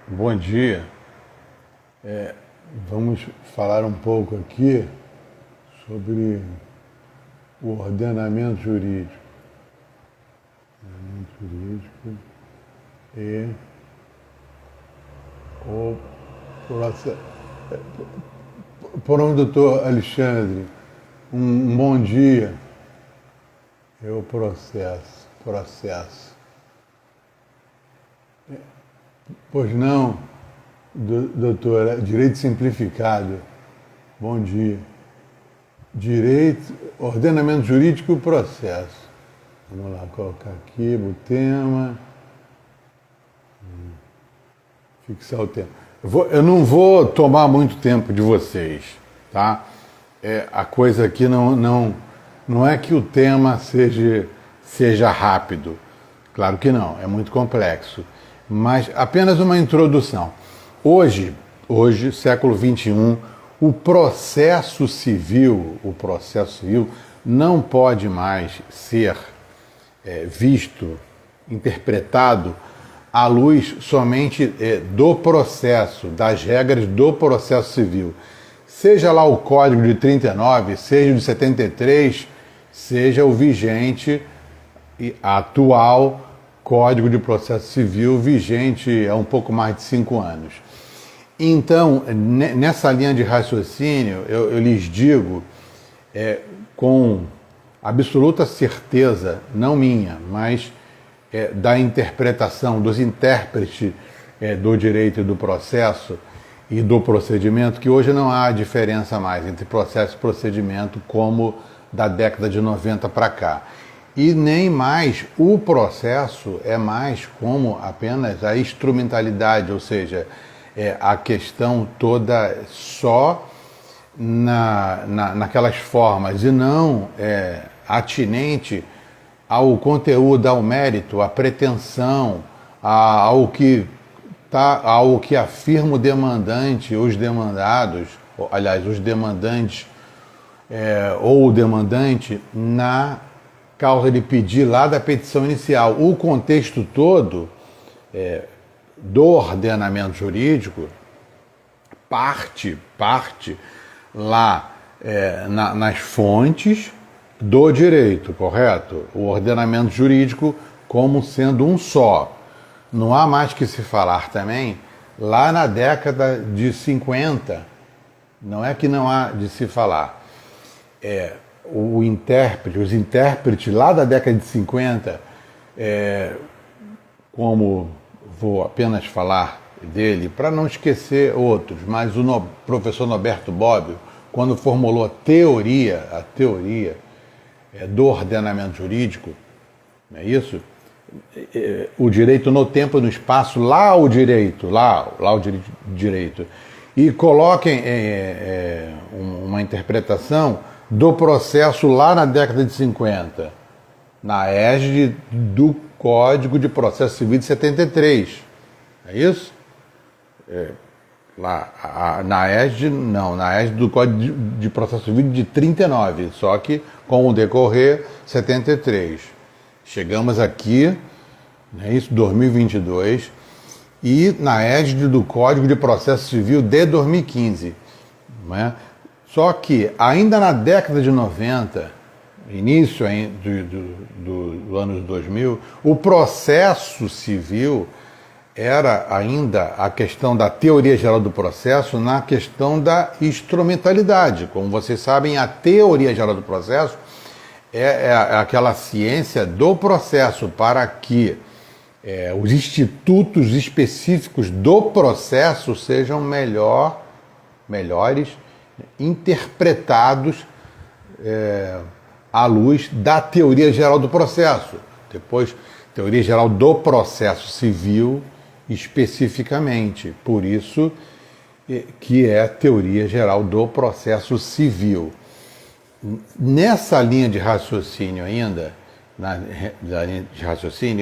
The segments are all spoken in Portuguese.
Bom dia. Vamos falar um pouco aqui sobre o ordenamento jurídico. Ordenamento jurídico e o processo. Por onde, doutor Alexandre, um bom dia. É o processo. Pois não, doutora, direito simplificado. Bom dia. Direito, ordenamento jurídico e processo. Vamos lá, colocar aqui o tema. Fixar o tema. Eu não vou tomar muito tempo de vocês, tá? A coisa aqui não é que o tema seja rápido. Claro que não, é muito complexo. Mas apenas uma introdução. Hoje, século XXI, o processo civil não pode mais ser visto, interpretado à luz somente do processo, das regras do processo civil. Seja lá o Código de 39, seja o de 73, seja o vigente e atual Código de Processo Civil, vigente há um pouco mais de 5 anos. Então, nessa linha de raciocínio, eu lhes digo, com absoluta certeza, não minha, mas da interpretação dos intérpretes do direito e do processo e do procedimento, que hoje não há diferença mais entre processo e procedimento como da década de 90 para cá. E nem mais o processo é mais como apenas a instrumentalidade, ou seja, a questão toda só naquelas formas e não atinente ao conteúdo, ao mérito, à pretensão, ao que afirma o demandante, os demandados, aliás, os demandantes ou o demandante na causa de pedir lá da petição inicial. O contexto todo do ordenamento jurídico parte lá nas fontes do direito, correto? O ordenamento jurídico como sendo um só. Não há mais que se falar também lá na década de 50, não é que não há de se falar. Os intérpretes lá da década de 50, como vou apenas falar dele, para não esquecer outros, mas o professor Norberto Bobbio, quando formulou a teoria do ordenamento jurídico, não é isso? O direito no tempo e no espaço, lá o direito, e coloquem uma interpretação do processo lá na década de 50, na égide do Código de Processo Civil de 73. É isso? Na égide do Código de Processo Civil de 39, só que com o decorrer 73. Chegamos aqui, é isso, 2022, e na égide do Código de Processo Civil de 2015, não é? Só que, ainda na década de 90, início do anos 2000, o processo civil era ainda a questão da teoria geral do processo na questão da instrumentalidade. Como vocês sabem, a teoria geral do processo é aquela ciência do processo para que os institutos específicos do processo sejam melhores interpretados à luz da teoria geral do processo. Depois, teoria geral do processo civil especificamente. Por isso que é teoria geral do processo civil. Nessa linha de raciocínio ainda,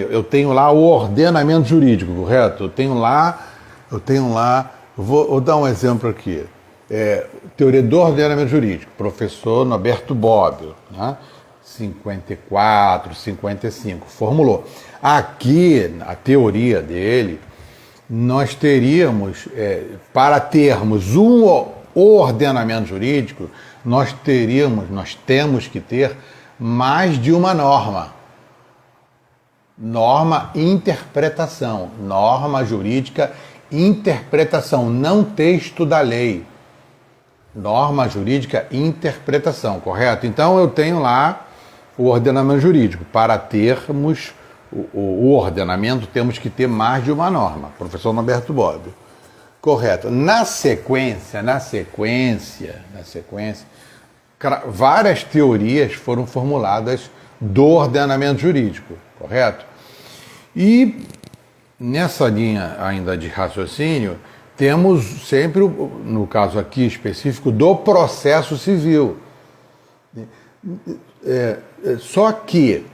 eu tenho lá o ordenamento jurídico, correto? Eu tenho lá, vou dar um exemplo aqui. Teoria do ordenamento jurídico, professor Norberto Bobbio, né? 54, 55, formulou. Aqui, a teoria dele nós teríamos, para termos um ordenamento jurídico, nós temos que ter mais de uma norma. Norma interpretação, norma jurídica interpretação, não texto da lei. Norma jurídica interpretação, correto? Então eu tenho lá o ordenamento jurídico. Para termos o ordenamento, temos que ter mais de uma norma. Professor Norberto Bobbio. Correto. Na sequência, várias teorias foram formuladas do ordenamento jurídico, correto? E nessa linha ainda de raciocínio, temos sempre, no caso aqui específico, do processo civil. Só que,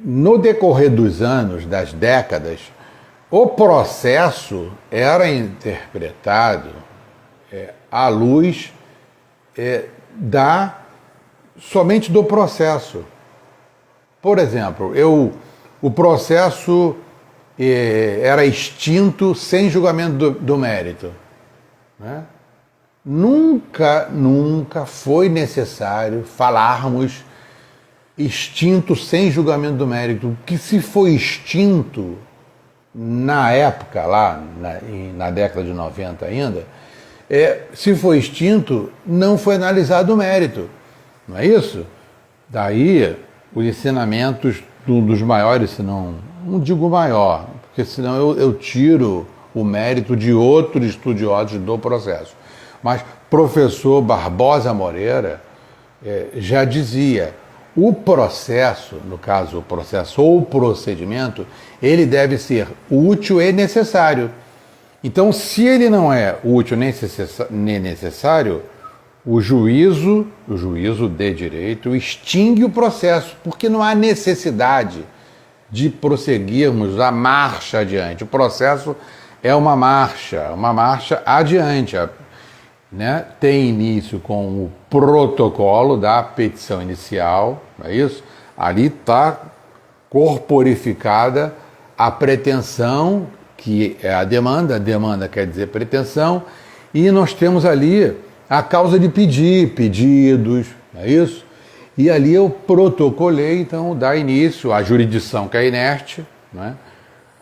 no decorrer dos anos, das décadas, o processo era interpretado à luz somente do processo. Por exemplo, o processo era extinto sem julgamento do mérito, né? Nunca foi necessário falarmos extinto sem julgamento do mérito, que se foi extinto na época, lá na década de 90 ainda, se foi extinto, não foi analisado o mérito, não é isso? Daí os ensinamentos dos maiores, senão, não digo maior, porque senão eu tiro o mérito de outros estudiosos do processo. Mas professor Barbosa Moreira já dizia, o processo, no caso o processo ou o procedimento, ele deve ser útil e necessário. Então, se ele não é útil nem necessário, o juízo de direito extingue o processo, porque não há necessidade de prosseguirmos a marcha adiante. O processo é uma marcha adiante, né? Tem início com o protocolo da petição inicial, não é isso? Ali está corporificada a pretensão, que é a demanda quer dizer pretensão, e nós temos ali a causa de pedidos, não é isso? E ali eu protocolei, então, dá início à jurisdição, que é inerte, né,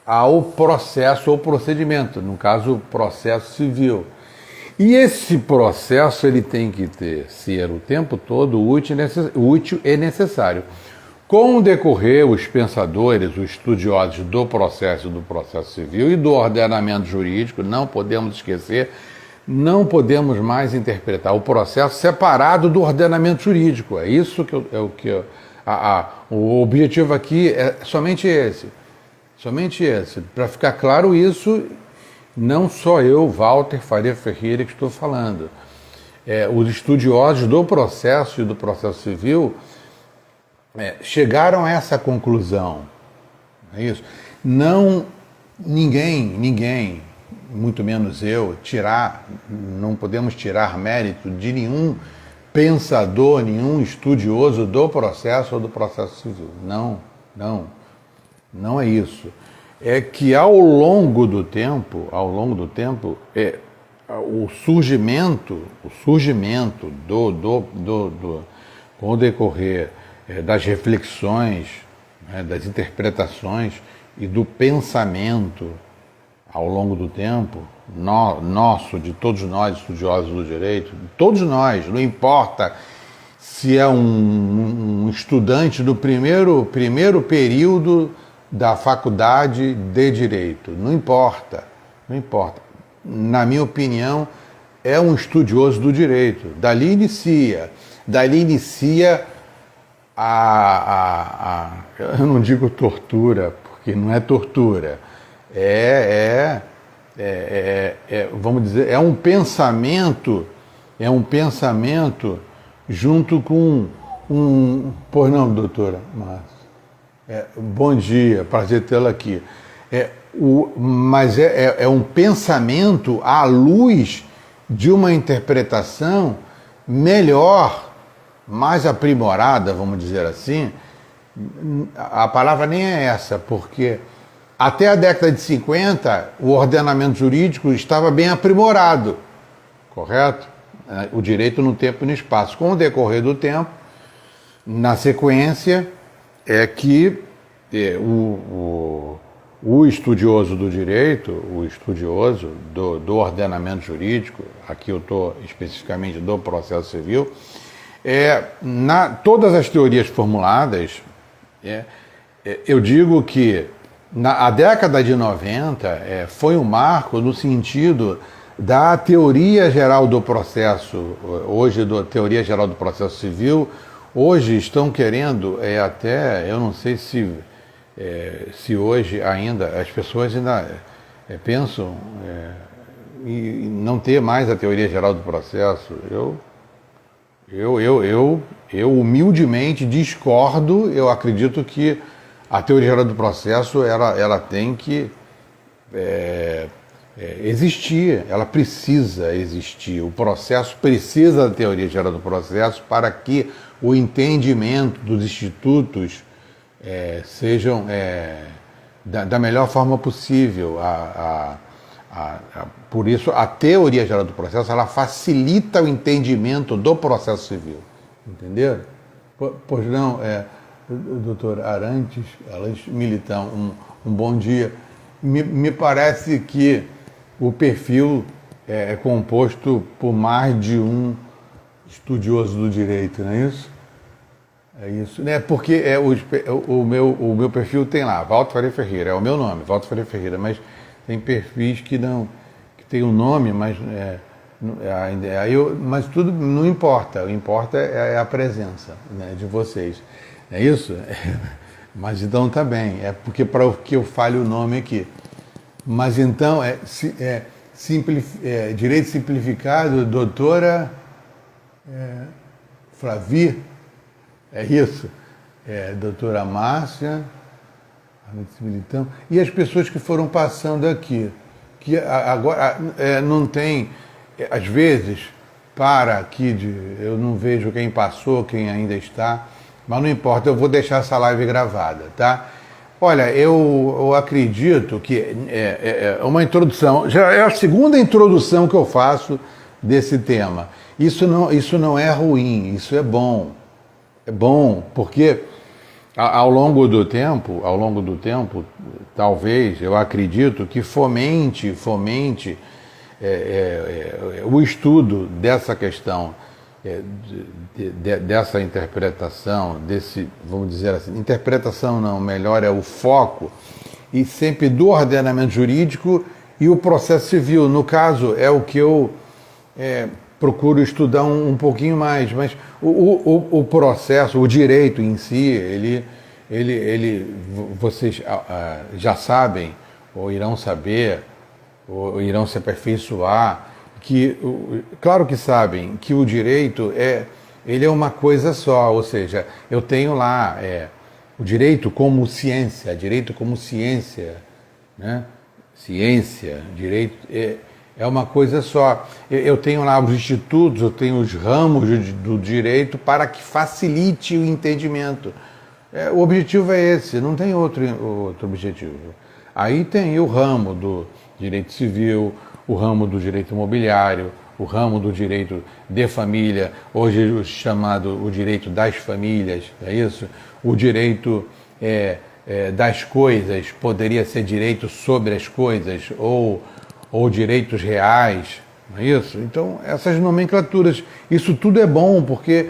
ao processo ou procedimento, no caso, o processo civil. E esse processo ele tem que ser o tempo todo útil e necessário. Com o decorrer, os pensadores, os estudiosos do processo civil e do ordenamento jurídico, não podemos esquecer, não podemos mais interpretar o processo separado do ordenamento jurídico. É isso o objetivo aqui é somente esse. Para ficar claro isso, não só eu, Walter Faria Ferreira, que estou falando. Os estudiosos do processo e do processo civil chegaram a essa conclusão. É isso. Ninguém, muito menos eu, não podemos tirar mérito de nenhum pensador, nenhum estudioso do processo ou do processo civil. Não é isso. É que ao longo do tempo, o surgimento com o decorrer das reflexões, né, das interpretações e do pensamento ao longo do tempo, de todos nós, estudiosos do direito, todos nós, não importa se é um estudante do primeiro período da faculdade de direito, não importa. Na minha opinião, é um estudioso do direito. Dali inicia eu não digo tortura, porque não é tortura, vamos dizer, é um pensamento junto com pois não, doutora Márcia, bom dia, prazer tê-la aqui, mas é um pensamento à luz de uma interpretação melhor, mais aprimorada, vamos dizer assim. A palavra nem é essa, porque Até a década de 50, o ordenamento jurídico estava bem aprimorado, correto? O direito no tempo e no espaço. Com o decorrer do tempo, na sequência, é que o estudioso do direito, o estudioso do ordenamento jurídico, aqui eu estou especificamente do processo civil, todas as teorias formuladas, eu digo que a década de 90 foi um marco no sentido da teoria geral do processo, hoje, da teoria geral do processo civil. Hoje estão querendo, eu não sei se hoje ainda, as pessoas ainda pensam em não ter mais a teoria geral do processo. Eu humildemente discordo. Eu acredito que a teoria geral do processo ela tem que existir, ela precisa existir. O processo precisa da teoria geral do processo para que o entendimento dos institutos sejam da melhor forma possível. Por isso, a teoria geral do processo ela facilita o entendimento do processo civil. Entenderam? Pois não, doutor Arantes Militão, um bom dia. Me parece que o perfil é composto por mais de um estudioso do direito, não é isso? É isso, né? Porque o meu perfil tem lá, Walter Faria Ferreira, é o meu nome, Walter Faria Ferreira, mas tem perfis que tem um nome, mas mas tudo não importa, o importa é a presença, né, de vocês, é isso? Mas então tá bem, porque para que eu fale o nome aqui. Mas então, direito simplificado, doutora Flavi, é isso? Doutora Márcia, Militão, e as pessoas que foram passando aqui, que agora não tem, às vezes, eu não vejo quem passou, quem ainda está, mas não importa, eu vou deixar essa live gravada, tá? Olha, eu acredito que é uma introdução, já é a segunda introdução que eu faço desse tema. Isso não é ruim, isso é bom. É bom, porque ao longo do tempo, talvez, eu acredito que fomente o estudo dessa questão, dessa interpretação, vamos dizer assim, interpretação não, melhor é o foco, e sempre do ordenamento jurídico e o processo civil. No caso, é o que eu procuro estudar um pouquinho mais, mas o processo, o direito em si, vocês já sabem, ou irão saber, ou irão se aperfeiçoar, claro que sabem, que o direito ele é uma coisa só, ou seja, eu tenho lá o direito como ciência, né? Ciência, direito é uma coisa só. Eu tenho lá os institutos, eu tenho os ramos do direito para que facilite o entendimento. O objetivo é esse, não tem outro objetivo. Aí tem o ramo do direito civil, o ramo do direito imobiliário, o ramo do direito de família, hoje chamado o direito das famílias, é isso? O direito das coisas, poderia ser direito sobre as coisas, ou direitos reais, não é isso? Então, essas nomenclaturas, isso tudo é bom, porque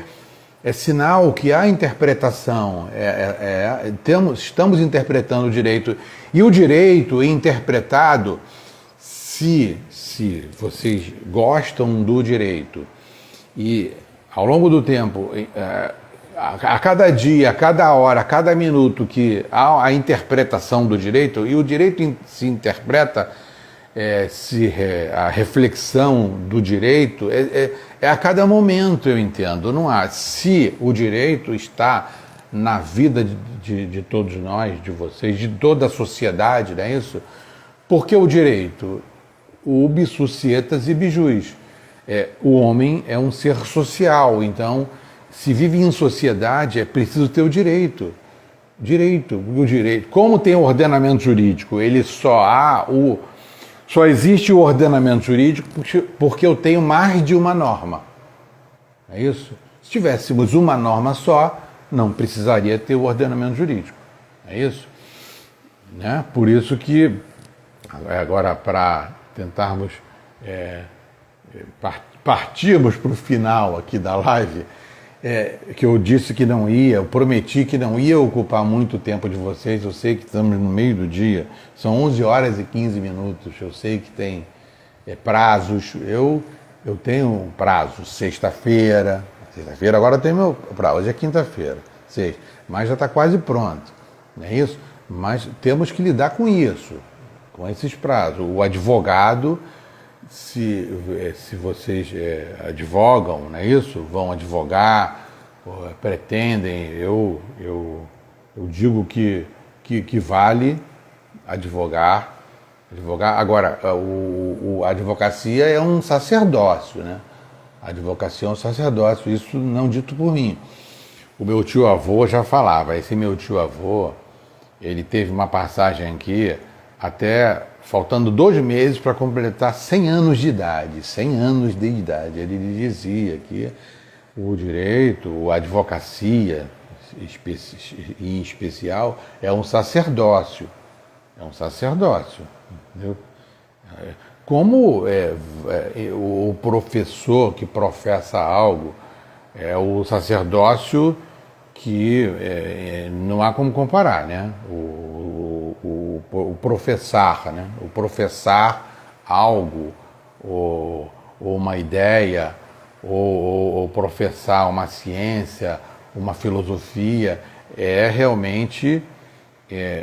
é sinal que há interpretação, estamos interpretando o direito, e o direito interpretado, se vocês gostam do direito, e ao longo do tempo, a cada dia, a cada hora, a cada minuto que há a interpretação do direito, e o direito se interpreta, a reflexão do direito a cada momento, eu entendo, não há. Se o direito está na vida de todos nós, de vocês, de toda a sociedade, não é isso? Porque o direito, ubi societas e bijus, o homem é um ser social, então, se vive em sociedade, é preciso ter o direito. Direito. O direito. Como tem o ordenamento jurídico, ele só existe o ordenamento jurídico porque eu tenho mais de uma norma. É isso? Se tivéssemos uma norma só, não precisaria ter o ordenamento jurídico. É isso? Né? Por isso que, agora para tentarmos partirmos para o final aqui da live, que eu disse que não ia, eu prometi que não ia ocupar muito tempo de vocês, eu sei que estamos no meio do dia, são 11 horas e 15 minutos, eu sei que tem prazos, eu tenho prazo, sexta-feira agora tem meu prazo, hoje é quinta-feira, mas já está quase pronto, não é isso? Mas temos que lidar com isso, com esses prazos. O advogado, se vocês advogam, não é isso? Vão advogar, pretendem, eu digo que vale advogar. Agora, a advocacia é um sacerdócio, né? A advocacia é um sacerdócio, isso não dito por mim. O meu tio-avô já falava, esse meu tio-avô, ele teve uma passagem aqui, até faltando 2 meses para completar 100 anos de idade. 100 anos de idade. Ele dizia que o direito, a advocacia, em especial, é um sacerdócio. É um sacerdócio. Entendeu? Como o professor que professa algo, é o sacerdócio que não há como comparar, né? O professar, né? O professar algo, ou uma ideia, ou professar uma ciência, uma filosofia, é realmente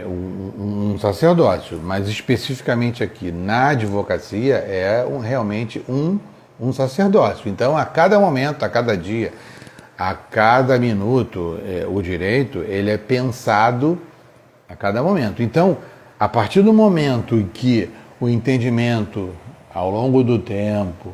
um sacerdócio, mas especificamente aqui na advocacia é realmente um sacerdócio. Então, a cada momento, a cada dia, a cada minuto, o direito ele é pensado a cada momento. Então, a partir do momento em que o entendimento, ao longo do tempo,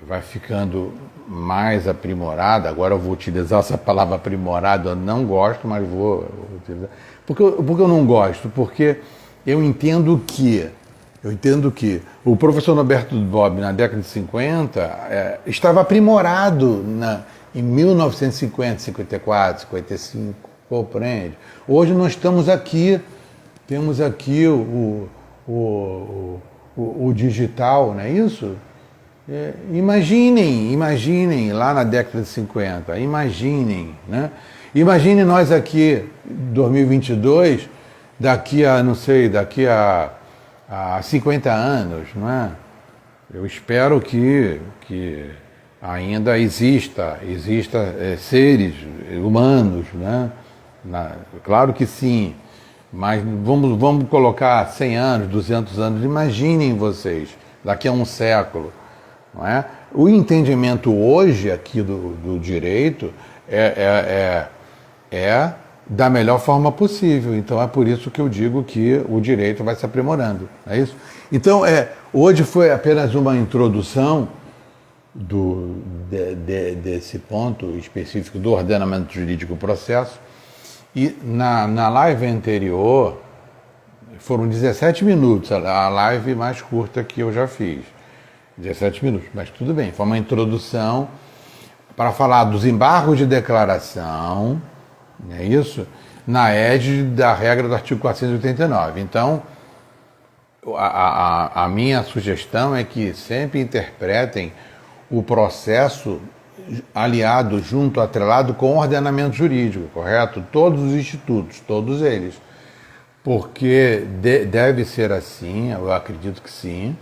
vai ficando mais aprimorado, agora eu vou utilizar essa palavra aprimorado, eu não gosto, mas vou utilizar. Por que eu não gosto? Porque eu entendo que o professor Norberto Bobbio, na década de 50, estava aprimorado em 1950, 54, 55, compreende? Hoje nós estamos aqui, temos aqui o digital, não é isso? Imaginem lá na década de 50, imaginem, né? Imagine nós aqui, 2022, daqui a 50 anos, não é? Eu espero que ainda exista seres humanos, né? Claro que sim, mas vamos colocar 100 anos, 200 anos, imaginem vocês, daqui a um século, não é? O entendimento hoje aqui do direito é da melhor forma possível. Então é por isso que eu digo que o direito vai se aprimorando. É isso? Então, hoje foi apenas uma introdução desse ponto específico do ordenamento jurídico processo. E na live anterior, foram 17 minutos, a live mais curta que eu já fiz. 17 minutos, mas tudo bem, foi uma introdução para falar dos embargos de declaração, não é isso? Na égide da regra do artigo 489. Então, a minha sugestão é que sempre interpretem o processo aliado, junto, atrelado com o ordenamento jurídico, correto? Todos os institutos, todos eles. Porque deve ser assim, eu acredito que sim,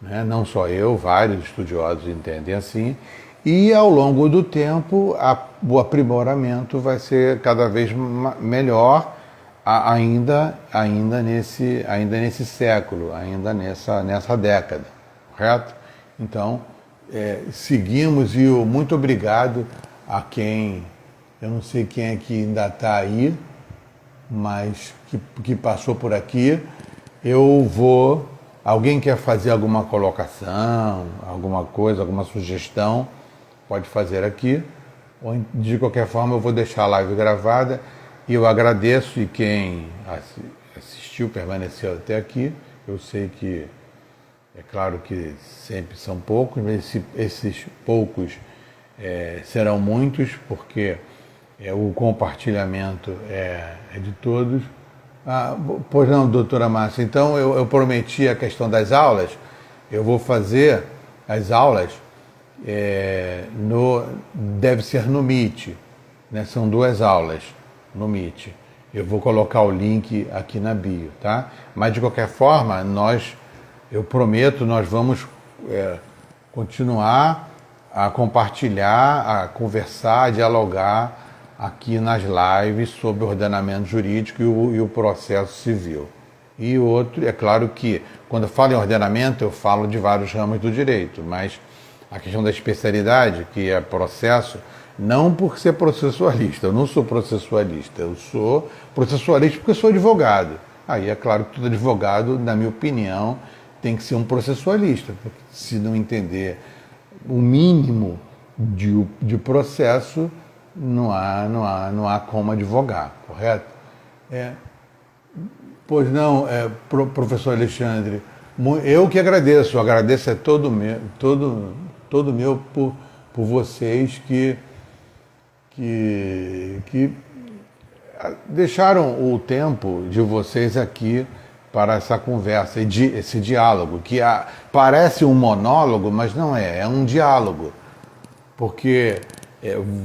né? Não só eu, vários estudiosos entendem assim, e ao longo do tempo o aprimoramento vai ser cada vez melhor ainda nesse século, ainda nessa década, correto? Então, seguimos e muito obrigado a quem, eu não sei quem é que ainda está aí, mas que passou por aqui. Alguém quer fazer alguma colocação, alguma coisa, alguma sugestão, pode fazer aqui. Ou de qualquer forma eu vou deixar a live gravada E eu agradeço, e quem assistiu, permaneceu até aqui. Eu sei que, é claro que sempre são poucos, mas esses poucos serão muitos, porque o compartilhamento é de todos. Pois não, doutora Márcia. Então eu prometi a questão das aulas. Eu vou fazer as aulas, deve ser no Meet, né? São 2 aulas no Meet. Eu vou colocar o link aqui na bio, tá? Mas de qualquer forma, eu prometo, nós vamos continuar a compartilhar, a conversar, a dialogar aqui nas lives sobre ordenamento jurídico e o processo civil. E outro, é claro que quando eu falo em ordenamento, eu falo de vários ramos do direito, mas a questão da especialidade, que é processo, não por ser processualista, eu não sou processualista, eu sou processualista porque eu sou advogado. Aí é claro que todo advogado, na minha opinião, tem que ser um processualista, porque se não entender o mínimo de processo, não há como advogar, correto? Pois não, professor Alexandre, eu que agradeço é todo meu por vocês que deixaram o tempo de vocês aqui para essa conversa, esse diálogo, que parece um monólogo, mas não é um diálogo, porque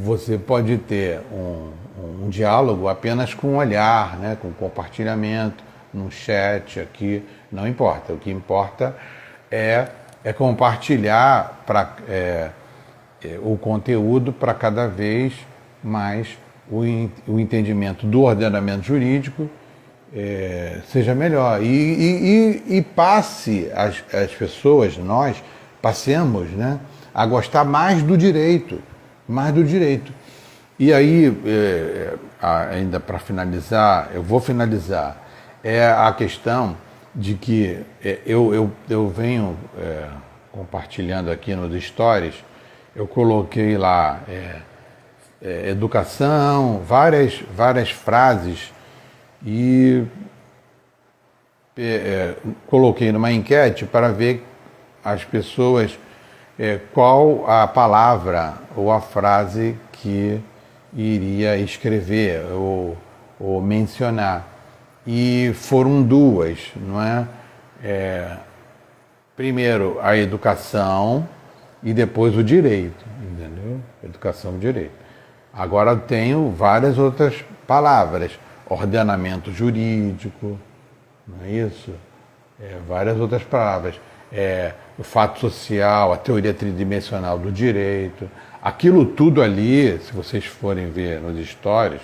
você pode ter um diálogo apenas com um olhar, né, com compartilhamento, no chat aqui, não importa. O que importa é compartilhar o conteúdo para cada vez mais o entendimento do ordenamento jurídico seja melhor. E passe as pessoas, nós, passemos, né, a gostar mais do direito. E aí, ainda para finalizar, eu vou finalizar, a questão de que eu venho compartilhando aqui nos stories, eu coloquei lá educação, várias frases, e coloquei numa enquete para ver as pessoas qual a palavra ou a frase que iria escrever ou mencionar. E foram 2, não é? Primeiro a educação e depois o direito, entendeu? Educação e direito. Agora eu tenho várias outras palavras, ordenamento jurídico, não é isso? Várias outras palavras. O fato social, a teoria tridimensional do direito, aquilo tudo ali, se vocês forem ver nos stories,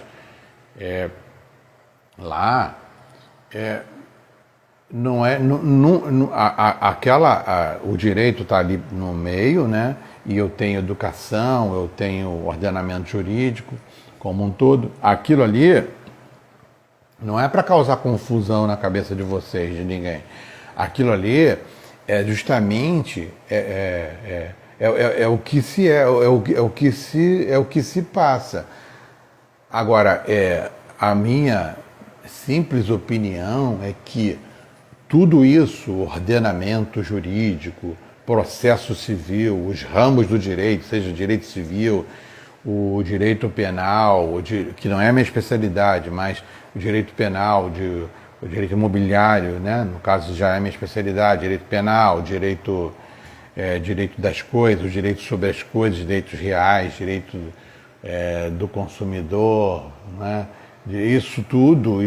lá, não é, o direito está ali no meio, né? E eu tenho educação, eu tenho ordenamento jurídico como um todo. Aquilo ali não é para causar confusão na cabeça de vocês, de ninguém. Aquilo ali é justamente o que se passa. Agora, a minha simples opinião é que tudo isso, ordenamento jurídico, processo civil, os ramos do direito, seja o direito civil, o direito penal, que não é a minha especialidade, mas o direito penal, o direito imobiliário, né? No caso já é a minha especialidade, direito penal, direito das coisas, o direito sobre as coisas, direitos reais, direito do consumidor, né? Isso tudo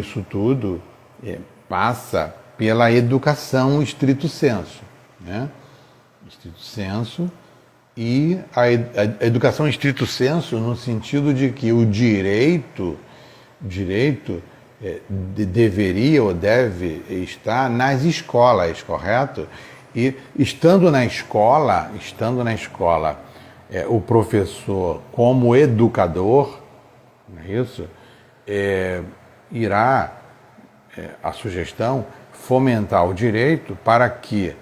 passa pela educação estrito sensu, né? Estrito sensu, e a educação estrito sensu no sentido de que o direito deveria ou deve estar nas escolas, correto? E estando na escola, o professor como educador, não é isso? Irá, a sugestão, fomentar o direito para que,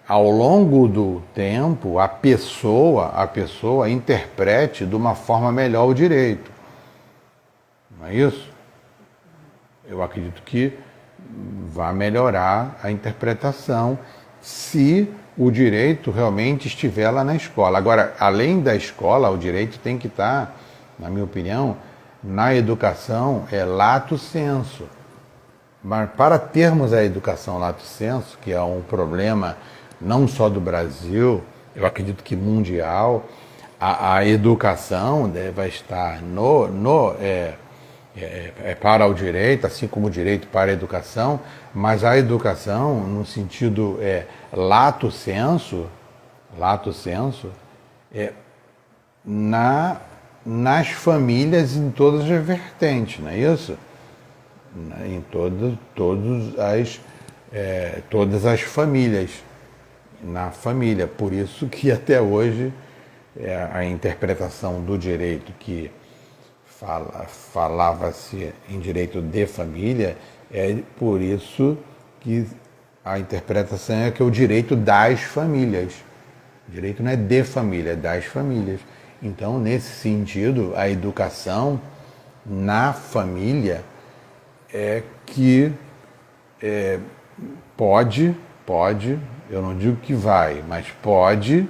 ao longo do tempo, a pessoa interprete de uma forma melhor o direito. Não é isso? eu acredito que vai melhorar a interpretação se o direito realmente estiver lá na escola. Agora, além da escola, o direito tem que estar, na minha opinião, na educação, lato sensu. Mas para termos a educação lato sensu, que é um problema não só do Brasil, eu acredito que mundial, a educação deve estar para o direito, assim como o direito para a educação, mas a educação, no sentido lato sensu, nas famílias em todas as vertentes, não é isso? Em todas as famílias, na família. Por isso que até hoje a interpretação do direito que falava-se em direito de família, por isso que a interpretação é que é o direito das famílias. O direito não é de família, é das famílias. Então, nesse sentido, a educação na família pode, eu não digo que vai, mas pode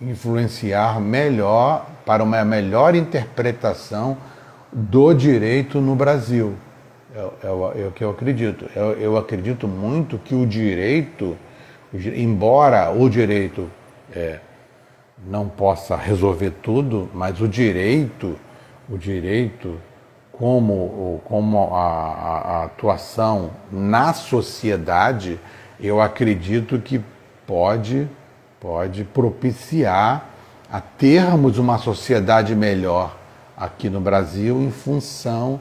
influenciar melhor para uma melhor interpretação do direito no Brasil. É o que eu acredito. Eu acredito muito que o direito, embora o direito não possa resolver tudo, mas o direito como a atuação na sociedade, eu acredito que pode propiciar a termos uma sociedade melhor aqui no Brasil em função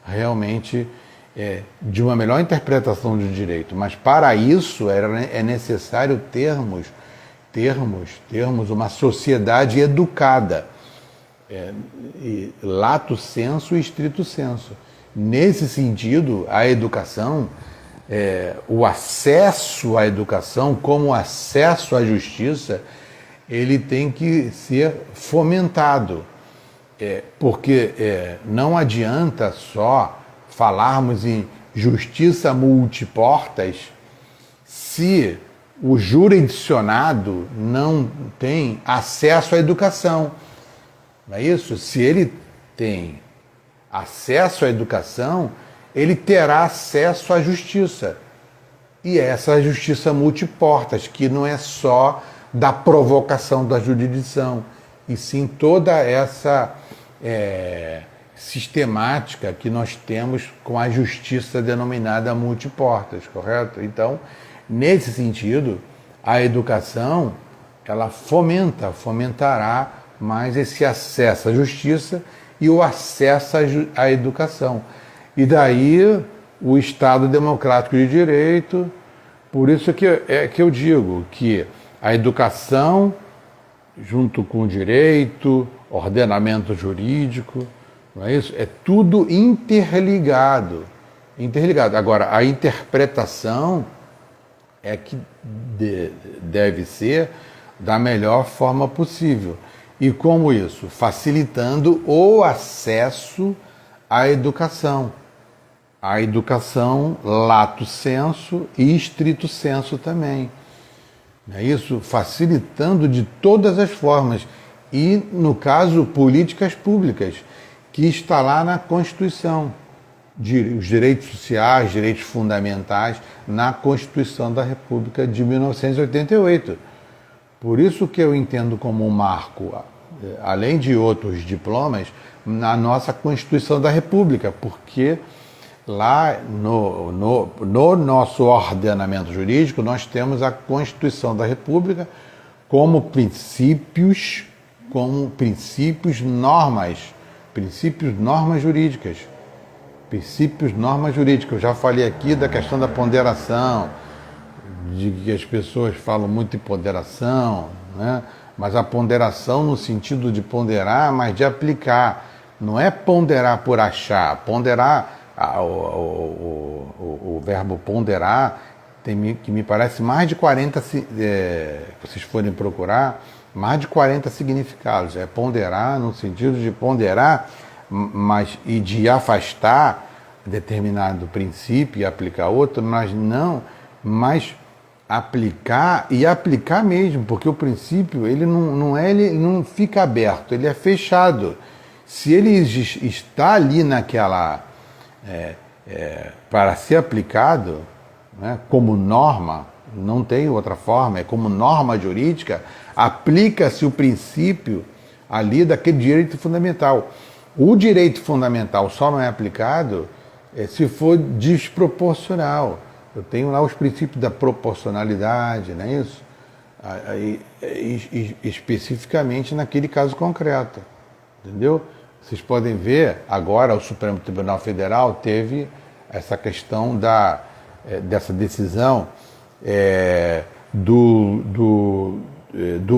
realmente de uma melhor interpretação do direito. Mas para isso é necessário termos uma sociedade educada, lato sensu e stricto sensu. Nesse sentido, a educação, o acesso à educação, como o acesso à justiça, ele tem que ser fomentado, porque não adianta só falarmos em justiça multiportas se o jurisdicionado não tem acesso à educação. Não é isso? Se ele tem acesso à educação, ele terá acesso à justiça. E essa justiça multiportas, que não é só da provocação da jurisdição, e sim toda essa sistemática que nós temos com a justiça denominada multiportas, correto? Então, nesse sentido, a educação, ela fomentará mais esse acesso à justiça e o acesso à educação. E daí o Estado democrático de direito. Por isso que eu digo que a educação, junto com o direito, ordenamento jurídico, não é isso? É tudo interligado. Agora, a interpretação é que deve ser da melhor forma possível. E como isso? Facilitando o acesso à educação. A educação lato sensu e stricto sensu também. Não é isso? Facilitando de todas as formas. E, no caso, políticas públicas, que está lá na Constituição. Os direitos sociais, direitos fundamentais, na Constituição da República de 1988. Por isso que eu entendo como um marco, além de outros diplomas, na nossa Constituição da República, porque lá no nosso ordenamento jurídico nós temos a Constituição da República como princípios, normas jurídicas. Princípios, normas jurídicas. Eu já falei aqui da questão da ponderação, de que as pessoas falam muito em ponderação, né? Mas a ponderação no sentido de ponderar, mas de aplicar. Não é ponderar por achar. Ponderar, o verbo ponderar, que me parece mais de 40, se vocês forem procurar, mais de 40 significados. É ponderar no sentido de ponderar, mas e de afastar determinado princípio e aplicar outro, mas aplicar e aplicar mesmo, porque o princípio ele ele não fica aberto, ele é fechado. Se ele está ali naquela para ser aplicado, né, como norma, não tem outra forma, é como norma jurídica, aplica-se o princípio ali daquele direito fundamental. O direito fundamental só não é aplicado se for desproporcional. Eu tenho lá os princípios da proporcionalidade, não é isso? Especificamente naquele caso concreto, entendeu? Vocês podem ver, agora o Supremo Tribunal Federal teve essa questão dessa decisão do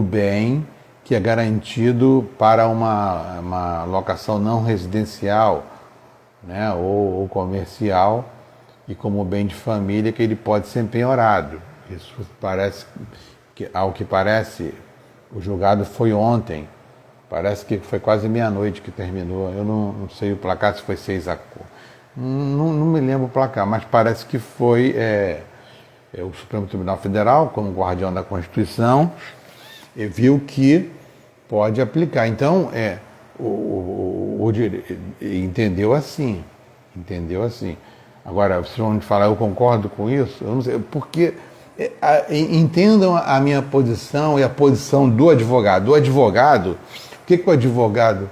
bem que é garantido para uma locação não residencial, né, ou comercial, e como bem de família que ele pode ser penhorado. Isso parece, ao que parece, o julgado foi ontem. Parece que foi quase meia-noite que terminou. Eu não sei o placar, se foi 6-4. Não me lembro o placar, mas parece que foi o Supremo Tribunal Federal, como guardião da Constituição, viu que pode aplicar. Então, entendeu assim. Agora, vocês vão me falar, eu concordo com isso? Eu não sei, porque entendam a minha posição e a posição do advogado. O advogado, o que o advogado...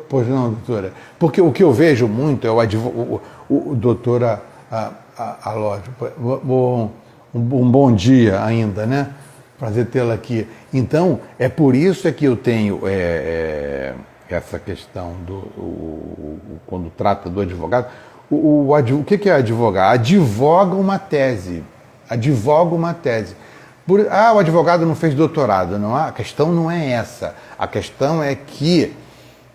Pois não, doutora? Porque o que eu vejo muito é o doutora Alógio. Um bom dia ainda, né? Prazer tê-la aqui. Então, é por isso que eu tenho essa questão quando trata do advogado. O que é advogar? Advoga uma tese. O advogado não fez doutorado. Não, a questão não é essa. A questão é que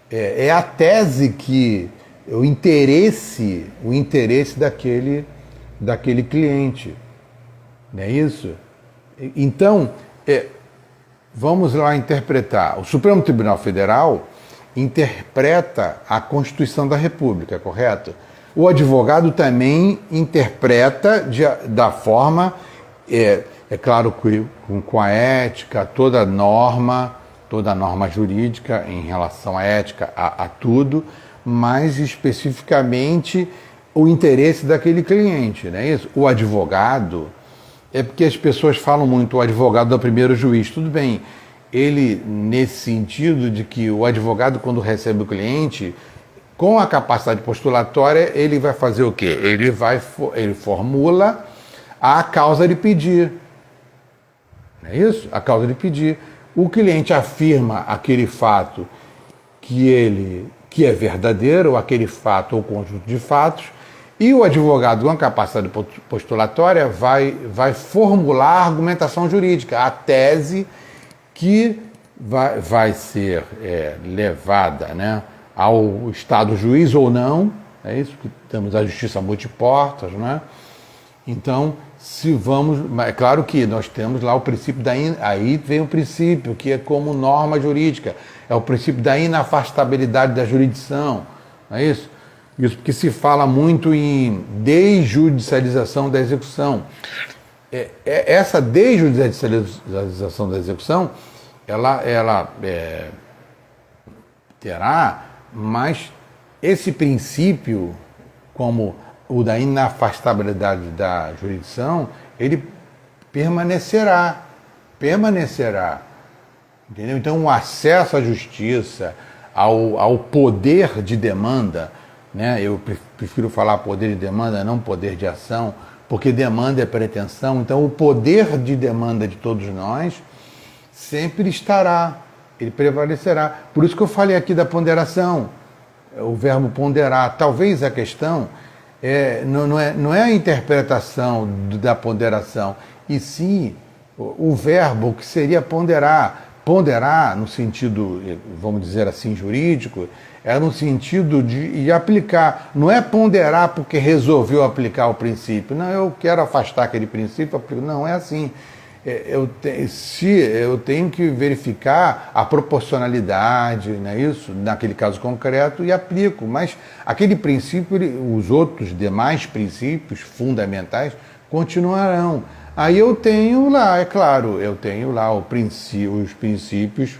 é a tese que o interesse daquele cliente. Não é isso? Então, vamos lá interpretar. O Supremo Tribunal Federal interpreta a Constituição da República, correto? O advogado também interpreta da forma, claro, com a ética, toda norma jurídica em relação à ética, a tudo, mas especificamente o interesse daquele cliente, não é isso? O advogado, porque as pessoas falam muito, o advogado é o primeiro juiz, tudo bem, ele, nesse sentido de que o advogado, quando recebe o cliente, com a capacidade postulatória, ele vai fazer o quê? Ele formula a causa de pedir, não é isso? A causa de pedir. O cliente afirma aquele fato que é verdadeiro, ou aquele fato ou conjunto de fatos, e o advogado, com a capacidade postulatória, vai formular a argumentação jurídica, a tese que vai ser levada, né, ao Estado juiz ou não. É isso que temos a justiça multiportas, né? Então, é claro que nós temos lá o princípio aí vem o princípio que é como norma jurídica, é o princípio da inafastabilidade da jurisdição, não é isso? Isso porque se fala muito em desjudicialização da execução. Essa desjudicialização da execução, ela terá, mas esse princípio, como o da inafastabilidade da jurisdição, ele permanecerá. Entendeu? Então, o acesso à justiça, ao poder de demanda, né? Eu prefiro falar poder de demanda, não poder de ação, porque demanda é pretensão. Então, o poder de demanda de todos nós sempre estará, ele prevalecerá. Por isso que eu falei aqui da ponderação, o verbo ponderar. Talvez a questão não é a interpretação da ponderação, e sim o verbo que seria ponderar. Ponderar, no sentido, vamos dizer assim, jurídico, no sentido de aplicar. Não é ponderar porque resolveu aplicar o princípio. Não, eu quero afastar aquele princípio. Não é assim. se eu tenho que verificar a proporcionalidade, não é isso? Naquele caso concreto, e aplico. Mas aquele princípio, os outros demais princípios fundamentais continuarão. Aí eu tenho lá, é claro, eu tenho lá os princípios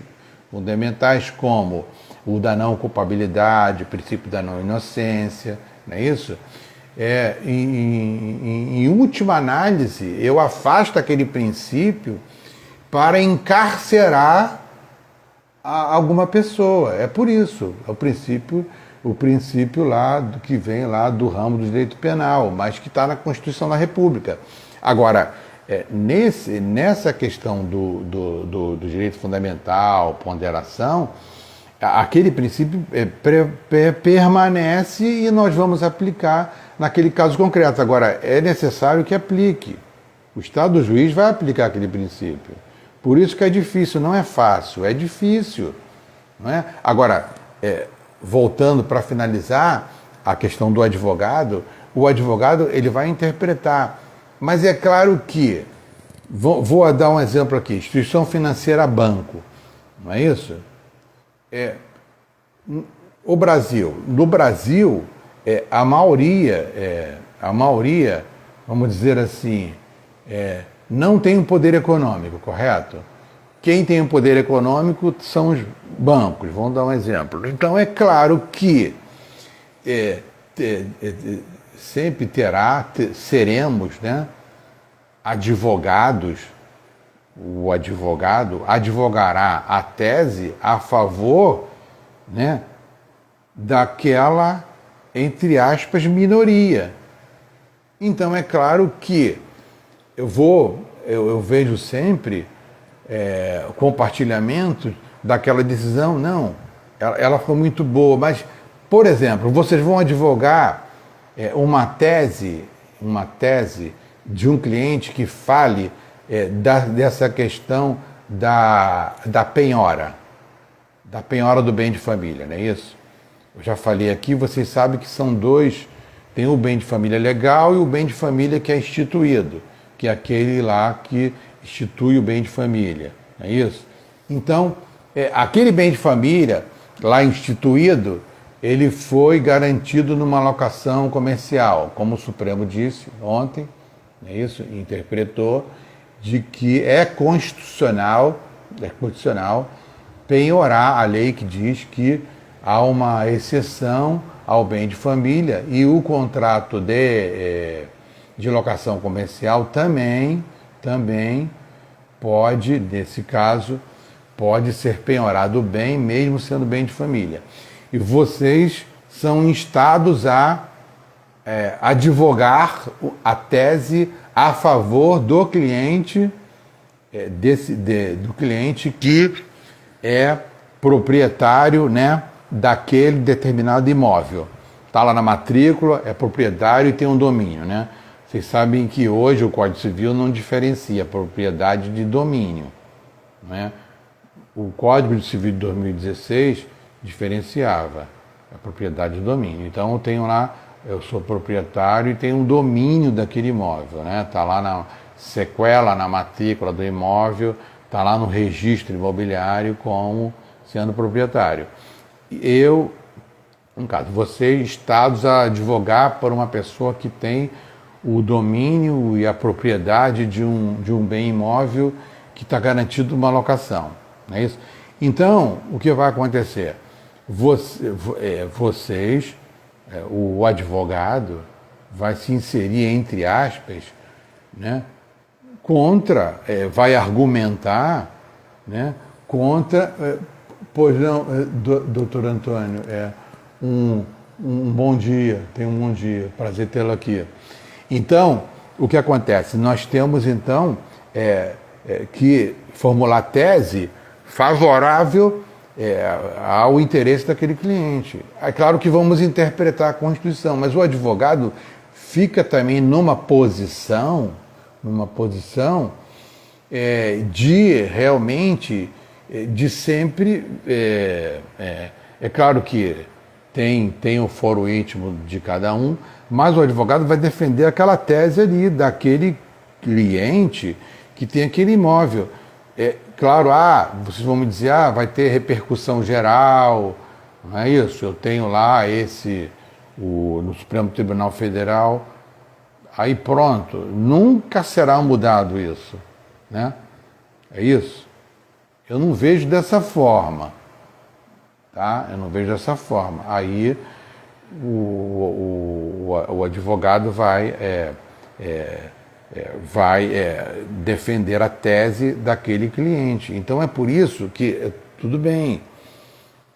fundamentais, como o da não culpabilidade, o princípio da não inocência, não é isso? Em última análise, eu afasto aquele princípio para encarcerar alguma pessoa. É por isso, é o princípio lá que vem lá do ramo do direito penal, mas que está na Constituição da República. Agora, nessa questão do direito fundamental, ponderação, aquele princípio permanece e nós vamos aplicar naquele caso concreto. Agora, é necessário que aplique. O Estado do juiz vai aplicar aquele princípio. Por isso que é difícil, não é fácil, é difícil. Não é? Agora, voltando para finalizar a questão do advogado, o advogado ele vai interpretar. Mas é claro que, vou dar um exemplo aqui, instituição financeira banco, não é isso? No Brasil, a maioria, vamos dizer assim, não tem um poder econômico, correto? Quem tem um poder econômico são os bancos, vamos dar um exemplo. Então é claro que sempre seremos, né, advogados. O advogado advogará a tese a favor, né, daquela, entre aspas, minoria. Então é claro que eu vejo sempre compartilhamento daquela decisão. Não, ela foi muito boa, mas, por exemplo, vocês vão advogar uma tese de um cliente que fale dessa questão da penhora do bem de família, não é isso? Eu já falei aqui, vocês sabem que são dois, tem o bem de família legal e o bem de família que é instituído, que é aquele lá que institui o bem de família, não é isso? Então, aquele bem de família lá instituído, ele foi garantido numa locação comercial, como o Supremo disse ontem, não é isso? Interpretou de que é constitucional penhorar a lei que diz que há uma exceção ao bem de família e o contrato de locação comercial também pode, nesse caso, pode ser penhorado o bem, mesmo sendo bem de família. E vocês são instados a advogar a tese a favor do cliente, do cliente que é proprietário, né, daquele determinado imóvel. Está lá na matrícula, é proprietário e tem um domínio, né? Vocês sabem que hoje o Código Civil não diferencia propriedade de domínio, né? O Código Civil de 2016 diferenciava a propriedade de domínio. Então eu tenho lá, eu sou proprietário e tenho um domínio daquele imóvel, né? Está lá na sequela, na matrícula do imóvel, está lá no registro imobiliário como sendo proprietário. Eu, no caso, vocês estados a advogar por uma pessoa que tem o domínio e a propriedade de um bem imóvel que está garantido uma locação, não é isso? Então, o que vai acontecer? Vocês, o advogado, vai se inserir, entre aspas, né, vai argumentar, né, contra, pois não, doutor Antônio, um bom dia, tenha um bom dia, prazer tê-lo aqui. Então, o que acontece? Nós temos, então, que formular tese favorável ao interesse daquele cliente. É claro que vamos interpretar a Constituição, mas o advogado fica também numa posição de realmente, de sempre, é claro que tem o foro íntimo de cada um, mas o advogado vai defender aquela tese ali daquele cliente que tem aquele imóvel. Claro, vocês vão me dizer, vai ter repercussão geral, não é isso? Eu tenho lá no Supremo Tribunal Federal, aí pronto, nunca será mudado isso, né? É isso? Eu não vejo dessa forma, tá? Eu não vejo dessa forma. Aí o advogado vai defender a tese daquele cliente. Então é por isso que, tudo bem,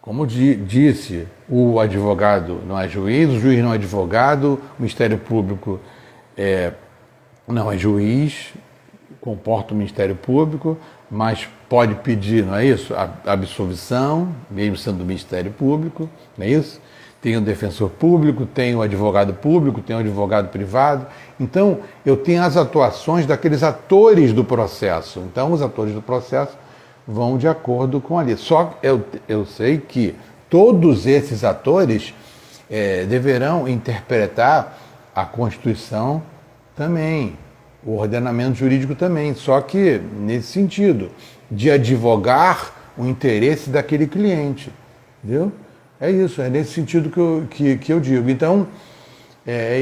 como disse, o advogado não é juiz, o juiz não é advogado, o Ministério Público não é juiz, comporta o Ministério Público, mas pode pedir, não é isso? A absolvição, mesmo sendo do Ministério Público, não é isso? Tem o defensor público, tem o advogado público, tem o advogado privado. Então, eu tenho as atuações daqueles atores do processo. Então, os atores do processo vão de acordo com a lei. Só que eu sei que todos esses atores deverão interpretar a Constituição também, o ordenamento jurídico também, só que nesse sentido, de advogar o interesse daquele cliente, entendeu? É isso, é nesse sentido que eu digo. Então,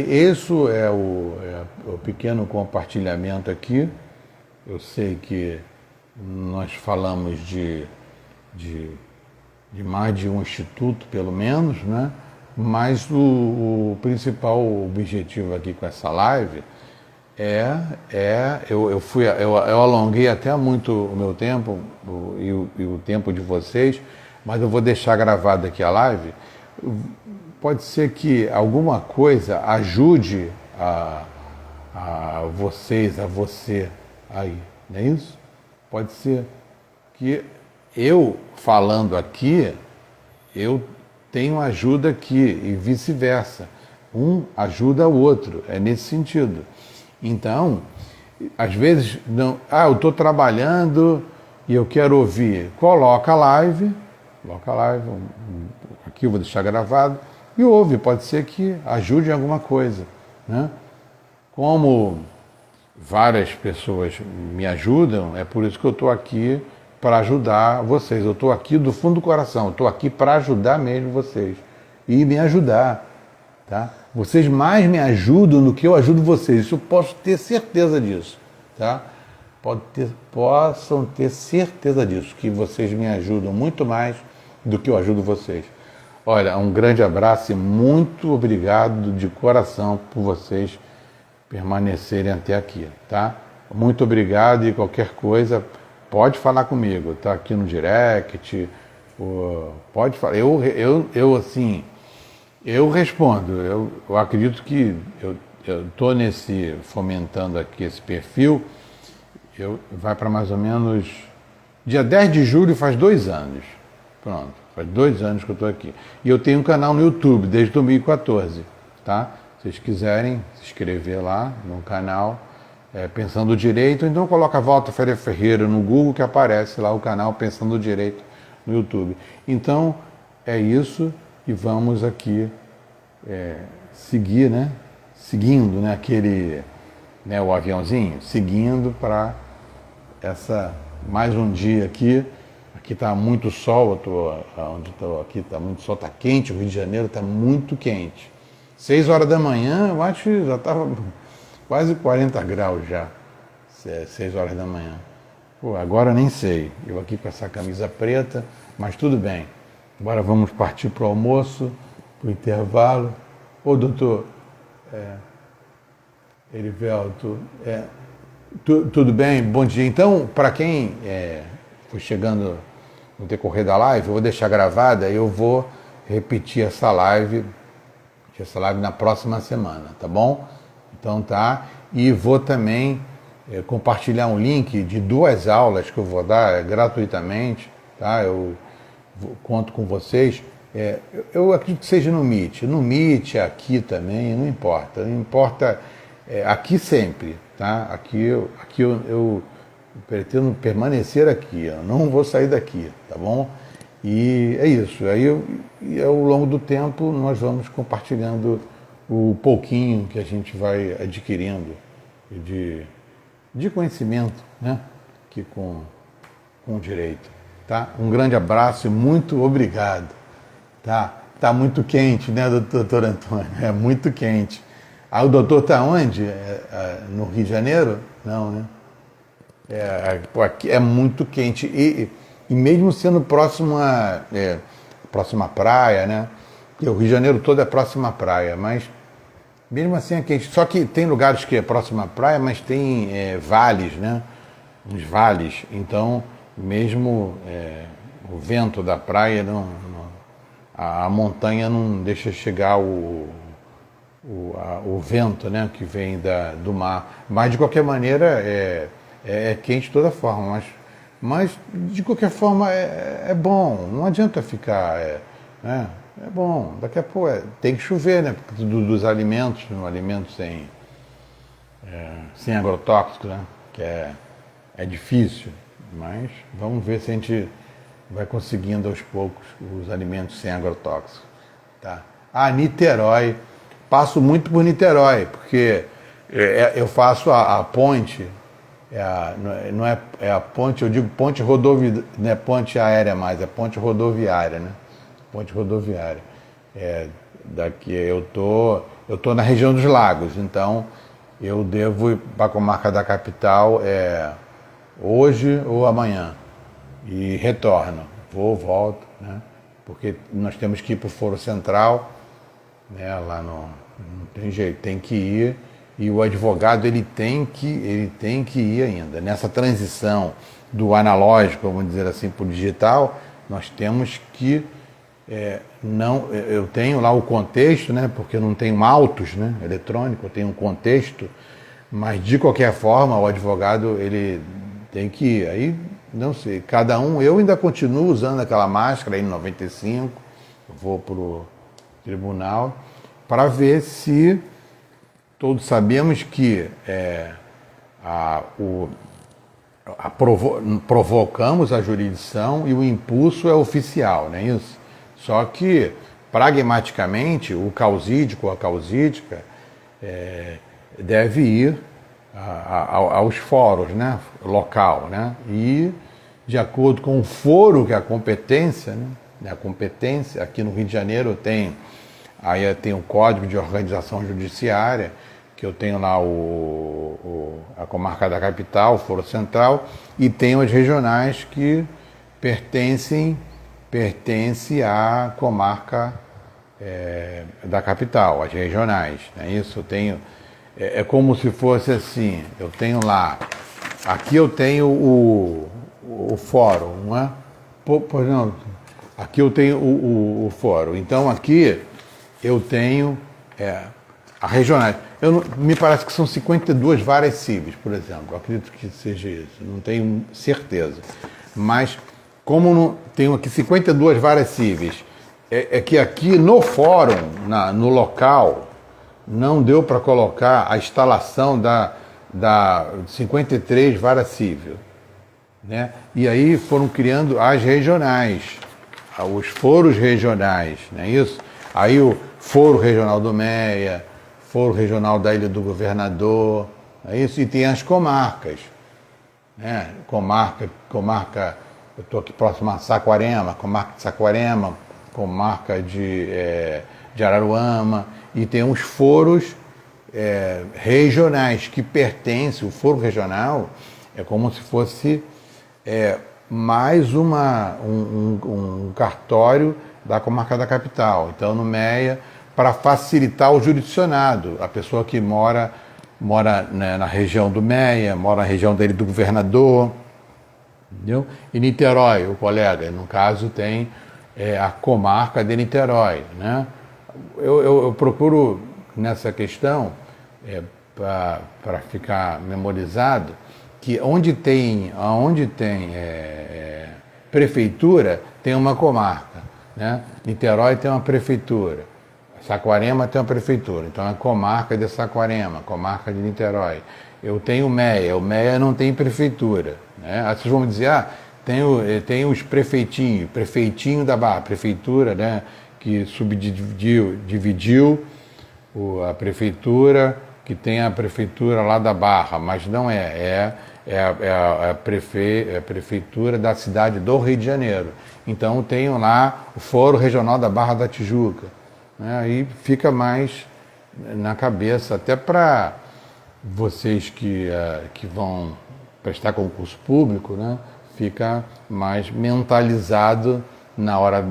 isso é o pequeno compartilhamento aqui. Eu sei que nós falamos de mais de um instituto, pelo menos, né? Mas o principal objetivo aqui com essa live eu alonguei até muito o meu tempo e o tempo de vocês, mas eu vou deixar gravado aqui a live. Pode ser que alguma coisa ajude a vocês, a você aí, não é isso? Pode ser que eu falando aqui, eu tenho ajuda aqui e vice-versa. Um ajuda o outro, é nesse sentido. Então, às vezes, eu estou trabalhando e eu quero ouvir. Coloca a live, aqui eu vou deixar gravado, e ouve, pode ser que ajude em alguma coisa, né? Como várias pessoas me ajudam, é por isso que eu estou aqui para ajudar vocês. Eu estou aqui do fundo do coração, eu estou aqui para ajudar mesmo vocês e me ajudar, tá? Vocês mais me ajudam do que eu ajudo vocês, isso eu posso ter certeza disso, tá? Possam ter certeza disso, que vocês me ajudam muito mais do que eu ajudo vocês. Olha, um grande abraço e muito obrigado de coração por vocês permanecerem até aqui, tá? Muito obrigado e qualquer coisa, pode falar comigo, tá aqui no direct, pode falar. Eu respondo, eu acredito que eu estou fomentando aqui esse perfil, vai para mais ou menos, dia 10 de julho faz 2 anos, pronto, faz 2 anos que eu estou aqui. E eu tenho um canal no YouTube desde 2014, tá? Se vocês quiserem se inscrever lá no canal, Pensando Direito, então coloca Walter Ferreira no Google que aparece lá o canal Pensando Direito no YouTube. Então, é isso. E vamos aqui seguir, né? Seguindo, né? O aviãozinho, seguindo para mais um dia aqui. Aqui está muito sol, onde estou aqui está muito sol, está quente, o Rio de Janeiro está muito quente. 6 horas da manhã, eu acho que já estava quase 40 graus já, 6 horas da manhã. Pô, agora nem sei, eu aqui com essa camisa preta, mas tudo bem. Agora vamos partir para o almoço, para o intervalo. Ô, doutor Erivelto, tudo bem? Bom dia. Então, para quem foi chegando no decorrer da live, eu vou deixar gravada e eu vou repetir essa live na próxima semana, tá bom? Então tá. E vou também compartilhar um link de 2 aulas que eu vou dar gratuitamente, tá? Eu conto com vocês. Eu acredito que seja no Meet, aqui também, não importa. Não importa, aqui sempre, tá? Aqui eu pretendo permanecer aqui, eu não vou sair daqui, tá bom? E é isso. Aí ao longo do tempo nós vamos compartilhando o pouquinho que a gente vai adquirindo de conhecimento, né? Que com direito. Tá? Um grande abraço e muito obrigado. Tá muito quente, né, doutor Antônio? É muito quente. Ah, o doutor está onde? No Rio de Janeiro? Não, né? Aqui é muito quente. E mesmo sendo próximo próxima praia, né? E o Rio de Janeiro todo é próxima à praia, mas mesmo assim é quente. Só que tem lugares que é próxima à praia, mas tem vales, né? Uns vales. Então, mesmo o vento da praia, a montanha não deixa chegar o vento, né? Que vem do mar. Mas, de qualquer maneira, é quente de toda forma. Mas de qualquer forma, é bom. Não adianta ficar... né? É bom, daqui a pouco tem que chover, né? Porque dos alimentos, um alimento sem agrotóxico, né? Que é difícil, mas vamos ver se a gente vai conseguindo aos poucos os alimentos sem agrotóxico. Tá? Niterói. Passo muito por Niterói, porque eu faço a ponte, não é a ponte, eu digo ponte rodoviária, não é ponte aérea mais, é ponte rodoviária, né? Ponte rodoviária. Daqui eu tô na região dos lagos, então eu devo ir para a comarca da capital hoje ou amanhã e retorno, volto, né? Porque nós temos que ir para o Foro Central, né? Lá não tem jeito, tem que ir, e o advogado ele tem que ir ainda nessa transição do analógico, vamos dizer assim, para o digital. Nós temos que eu tenho lá o contexto, né, porque eu não tenho autos, né, eletrônico, eu tenho um contexto, mas de qualquer forma o advogado ele tem que ir. Aí, não sei, cada um, eu ainda continuo usando aquela máscara aí em 95, eu vou para o tribunal para ver se todos sabemos que provocamos a jurisdição e o impulso é oficial, não é isso? Só que, pragmaticamente, o causídico ou a causídica deve ir aos fóruns, né, local, né, e de acordo com o foro, que é a competência, né, a competência, aqui no Rio de Janeiro tem o Código de Organização Judiciária, que eu tenho lá a comarca da capital, o Foro Central, e tenho as regionais que pertencem à comarca da capital, as regionais, não é isso? Eu tenho, é como se fosse assim, eu tenho lá, aqui eu tenho o fórum, não é? Pois não, aqui eu tenho o fórum, então aqui eu tenho a regionais. Me parece que são 52 varas cíveis, por exemplo, eu acredito que seja isso, não tenho certeza, mas como tenho aqui 52 varas cíveis, que aqui no fórum, no local, não deu para colocar a instalação da 53 vara cível, né? E aí foram criando as regionais, os foros regionais, não é isso? Aí o Foro Regional do Meia, Foro Regional da Ilha do Governador, é isso? E tem as comarcas, né? Comarca, eu estou aqui próximo a Saquarema, comarca de Saquarema, comarca de Araruama, e tem uns foros regionais que pertencem, o foro regional é como se fosse mais um cartório da comarca da capital. Então, no MEA, para facilitar o jurisdicionado, a pessoa que mora né, na região do MEA, mora na região dele do governador, entendeu? E Niterói, o colega, no caso, tem a comarca de Niterói, né? Eu procuro, nessa questão, para ficar memorizado, que onde tem prefeitura, tem uma comarca, né? Niterói tem uma prefeitura, Saquarema tem uma prefeitura, então é comarca de Saquarema, comarca de Niterói. Eu tenho o MEA não tem prefeitura, né? Aí vocês vão me dizer, tem os prefeitinho da Barra, prefeitura, né, que dividiu a prefeitura que tem a prefeitura lá da Barra, mas não é a prefeitura da cidade do Rio de Janeiro. Então tem lá o Fórum Regional da Barra da Tijuca, né? Aí fica mais na cabeça, até para vocês que vão prestar concurso público, né? Fica mais mentalizado na hora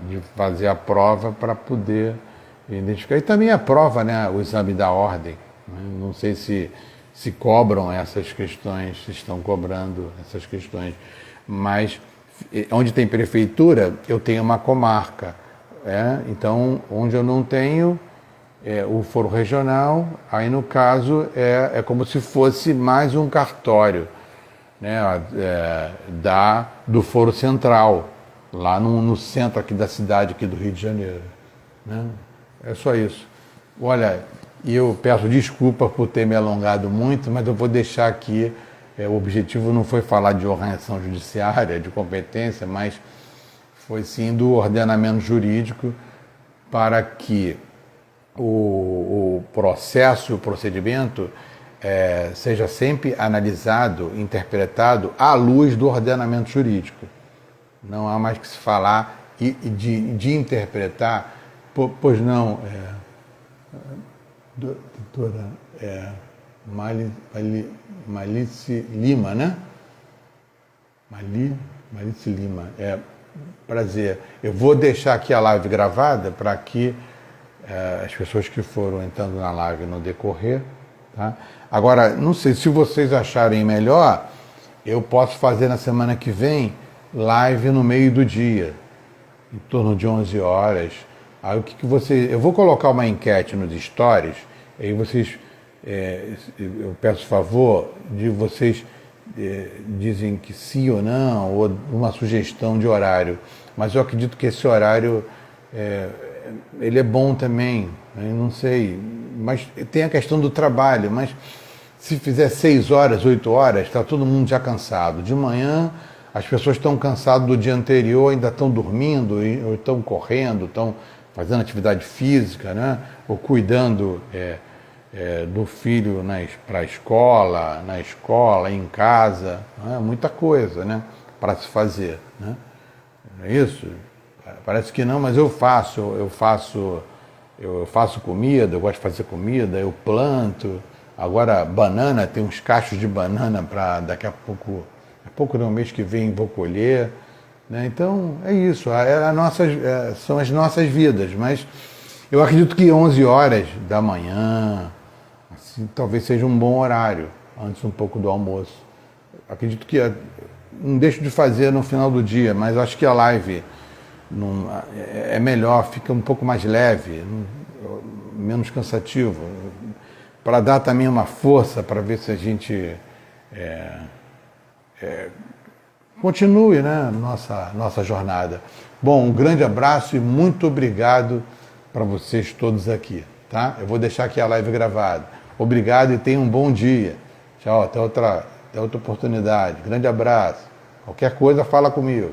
de fazer a prova para poder identificar. E também a prova, né? O exame da ordem, né? Não sei se cobram essas questões, se estão cobrando essas questões, mas onde tem prefeitura, eu tenho uma comarca. Então, onde eu não tenho o foro regional, aí no caso é como se fosse mais um cartório, né, do foro central, lá no centro aqui da cidade, aqui do Rio de Janeiro, né? É só isso. Olha, eu peço desculpa por ter me alongado muito, mas eu vou deixar aqui, o objetivo não foi falar de organização judiciária, de competência, mas foi sim do ordenamento jurídico, para que o processo, o procedimento seja sempre analisado, interpretado à luz do ordenamento jurídico. Não há mais que se falar e de interpretar, pois não, doutora Malice Lima, né? Malice Lima, prazer. Eu vou deixar aqui a live gravada para que as pessoas que foram entrando na live no decorrer, tá? Agora, não sei, se vocês acharem melhor, eu posso fazer na semana que vem live no meio do dia, em torno de 11 horas. Aí o que vocês... Eu vou colocar uma enquete nos stories, aí vocês... eu peço favor de vocês dizem que sim ou não, ou uma sugestão de horário. Mas eu acredito que esse horário ele é bom também, né? Não sei, mas tem a questão do trabalho, mas se fizer 6 horas, 8 horas, está todo mundo já cansado. De manhã, as pessoas estão cansadas do dia anterior, ainda estão dormindo, ou estão correndo, estão fazendo atividade física, né? Ou cuidando do filho para a escola, na escola, em casa, né? Muita coisa, né? Para se fazer, né? Não é isso? Parece que não, mas eu faço comida, eu gosto de fazer comida, eu planto. Agora, banana, tem uns cachos de banana para daqui a pouco não, mês que vem vou colher, né? Então, é isso, são as nossas vidas, mas eu acredito que 11 horas da manhã, assim, talvez seja um bom horário, antes um pouco do almoço. Acredito que não deixo de fazer no final do dia, mas acho que a live é melhor, fica um pouco mais leve, menos cansativo, para dar também uma força para ver se a gente continue, né, nossa jornada. Bom, um grande abraço e muito obrigado para vocês todos aqui, tá? Eu vou deixar aqui a live gravada. Obrigado e tenham um bom dia. Tchau, até outra oportunidade. Grande abraço. Qualquer coisa, fala comigo.